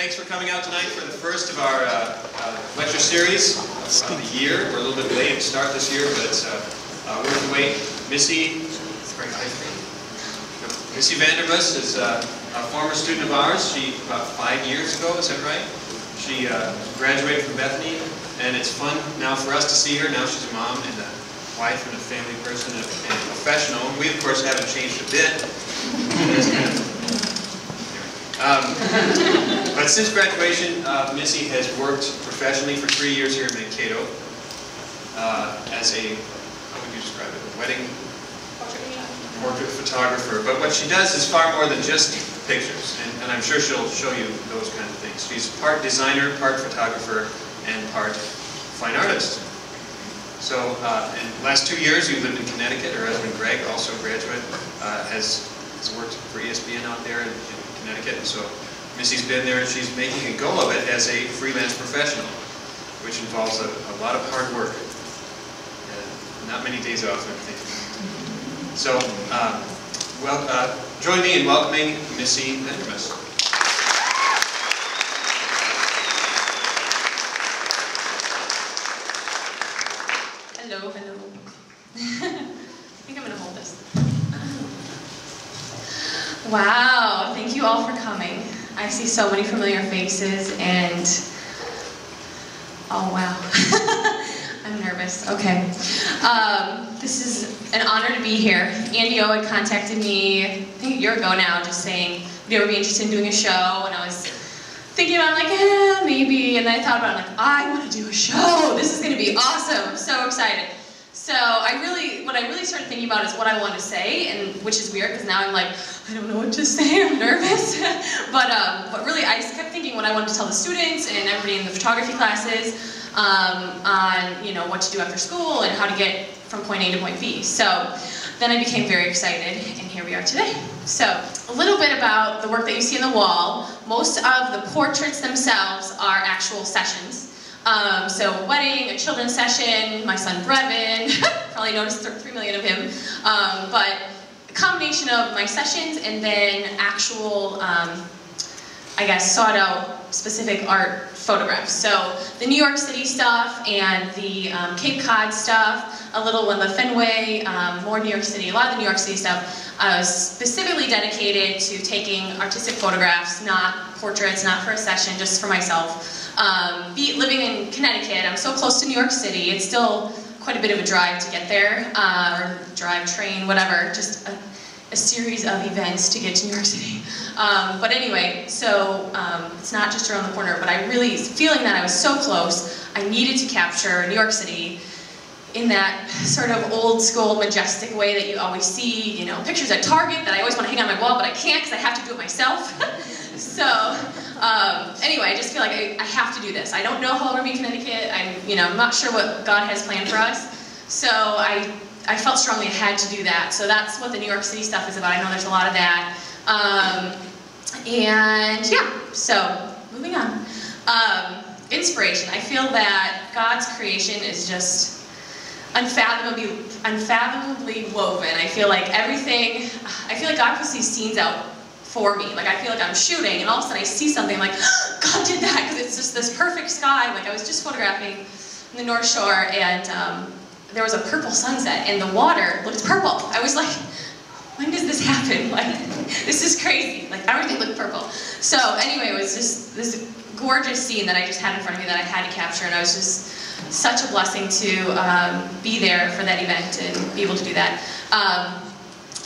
Thanks for coming out tonight for the first of our lecture series of the year. We're a little bit late to start this year, but it's worth the wait. Missy Vandermause is a former student of ours. She, about 5 years ago, is that right? She graduated from Bethany, and it's fun now for us to see her. Now she's a mom and a wife and a family person and a professional. We, of course, haven't changed a bit. But since graduation, Missy has worked professionally for 3 years here in Mankato as a, how would you describe it, a wedding portrait photographer. But what she does is far more than just pictures, and I'm sure she'll show you those kind of things. She's part designer, part photographer, and part fine artist. So in the last 2 years, we've lived in Connecticut. Her husband, Greg, also a graduate, has worked for ESPN out there in Connecticut, and so Missy's been there, and she's making a go of it as a freelance professional, which involves a lot of hard work and not many days off, I'm thinking. So, join me in welcoming Missy Vandermause. Hello, hello. I think I'm going to hold this. Wow, thank you all for coming. I see so many familiar faces and, oh wow, I'm nervous. Okay. This is an honor to be here. Andy O had contacted me, I think a year ago now, just saying, would you ever be interested in doing a show? And I was thinking about it, I'm like, maybe. And then I thought about it, I'm like, I want to do a show. This is going to be awesome. I'm so excited. So what I really started thinking about is what I want to say, and which is weird because now I'm like, I don't know what to say, I'm nervous. but really I just kept thinking what I wanted to tell the students and everybody in the photography classes on what to do after school and how to get from point A to point B. So then I became very excited, and here we are today. So a little bit about the work that you see on the wall. Most of the portraits themselves are actual sessions. So a wedding, a children's session, my son Brevin, probably noticed 3 million of him, but a combination of my sessions and then actual, I guess, sought out specific art photographs. So the New York City stuff and the Cape Cod stuff, a little in the Fenway, more New York City, a lot of the New York City stuff was specifically dedicated to taking artistic photographs, not portraits, not for a session, just for myself. Living in Connecticut, I'm so close to New York City, it's still quite a bit of a drive to get there, or drive, train, whatever, just a series of events to get to New York City. But anyway, so it's not just around the corner, but I really, feeling that I was so close, I needed to capture New York City in that sort of old school, majestic way that you always see, pictures at Target that I always want to hang on my wall, but I can't because I have to do it myself. So, anyway, I just feel like I have to do this. I don't know how I'll be in Connecticut. I'm not sure what God has planned for us. So I felt strongly I had to do that. So that's what the New York City stuff is about. I know there's a lot of that. And yeah, so moving on. Inspiration. I feel that God's creation is just unfathomably woven. I feel like God puts these scenes out for me. Like I feel like I'm shooting and all of a sudden I see something, I'm like, oh, God did that, because it's just this perfect sky. Like I was just photographing in the North Shore, and there was a purple sunset and the water looked purple. I was like, when does this happen? Like, this is crazy. Like everything looked purple. So anyway, it was just this gorgeous scene that I just had in front of me that I had to capture, and I was just such a blessing to be there for that event and be able to do that.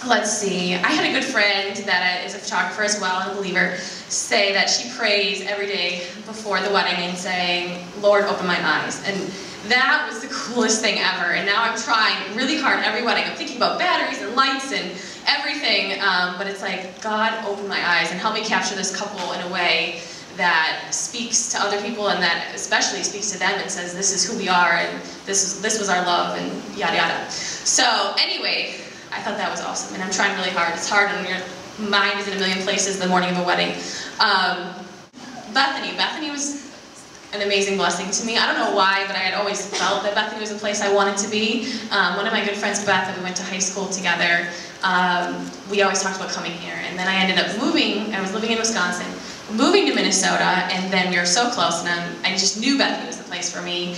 Let's see, I had a good friend that is a photographer as well, and a believer, say that she prays every day before the wedding and saying, Lord, open my eyes. And that was the coolest thing ever. And now I'm trying really hard every wedding. I'm thinking about batteries and lights and everything, but it's like, God, open my eyes and help me capture this couple in a way that speaks to other people, and that especially speaks to them and says, this is who we are, and this was our love, and yada yada. So anyway, I thought that was awesome, and I'm trying really hard. It's hard when your mind is in a million places the morning of a wedding. Bethany was an amazing blessing to me. I don't know why, but I had always felt that Bethany was a place I wanted to be. One of my good friends, Beth, that we went to high school together, we always talked about coming here. And then I ended up moving. I was living in Wisconsin, moving to Minnesota, and then we were so close, and I just knew Bethany was the place for me.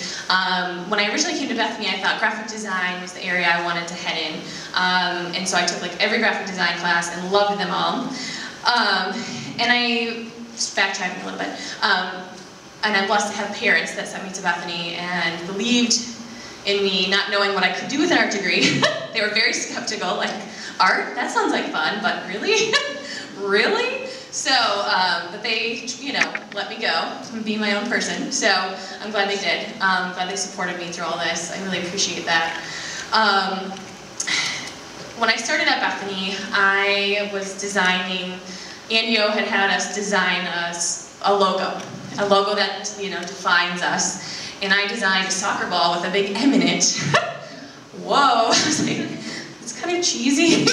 When I originally came to Bethany, I thought graphic design was the area I wanted to head in, and so I took like every graphic design class and loved them all. And I, just backtracking a little bit, and I'm blessed to have parents that sent me to Bethany and believed in me, not knowing what I could do with an art degree. They were very skeptical, like, art? That sounds like fun, but really? Really? So, but they, you know, let me go and be my own person. So I'm glad they did. I'm glad they supported me through all this. I really appreciate that. When I started at Bethany, I was designing, Andio had us design a logo that, you know, defines us. And I designed a soccer ball with a big M in it. Whoa, I was like, it's kind of cheesy.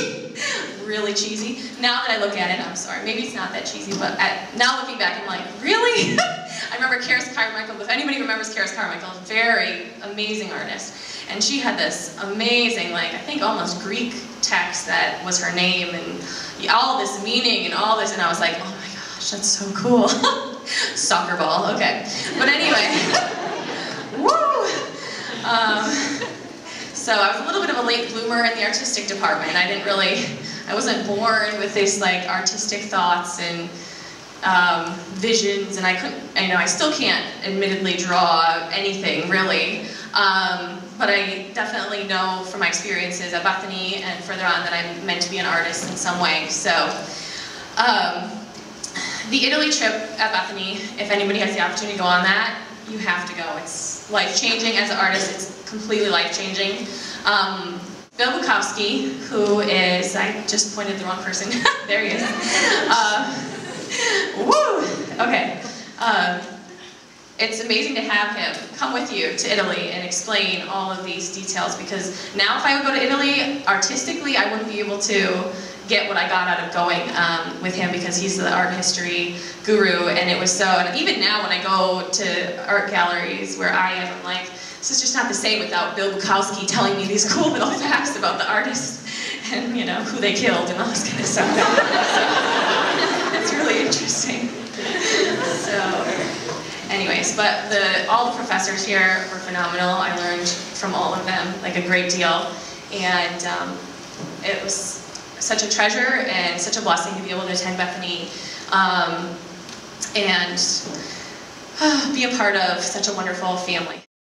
Really cheesy. Now that I look at it, I'm sorry, maybe it's not that cheesy, but now looking back, I'm like, really? I remember Karis Carmichael, if anybody remembers Karis Carmichael, very amazing artist. And she had this amazing, like, I think almost Greek text that was her name, and all this meaning and all this, and I was like, oh my gosh, that's so cool. Soccer ball, okay. But anyway, woo! So I was a little bit of a late bloomer in the artistic department. I wasn't born with these like artistic thoughts and visions, and I still can't admittedly draw anything really. But I definitely know from my experiences at Bethany and further on that I'm meant to be an artist in some way. So the Italy trip at Bethany, if anybody has the opportunity to go on that, you have to go. It's life-changing as an artist. It's completely life-changing. Bill Bukowski, who is, I just pointed the wrong person. There he is. Woo! Okay. It's amazing to have him come with you to Italy and explain all of these details, because now if I would go to Italy, artistically, I wouldn't be able to get what I got out of going with him, because he's the art history guru, and it was so, and even now when I go to art galleries where I am, I'm like, this is just not the same without Bill Bukowski telling me these cool little facts about the artists and, you know, who they killed and all this kind of stuff. So, it's really interesting. So, anyways, but all the professors here were phenomenal. I learned from all of them, like, a great deal, and it was such a treasure and such a blessing to be able to attend Bethany and be a part of such a wonderful family.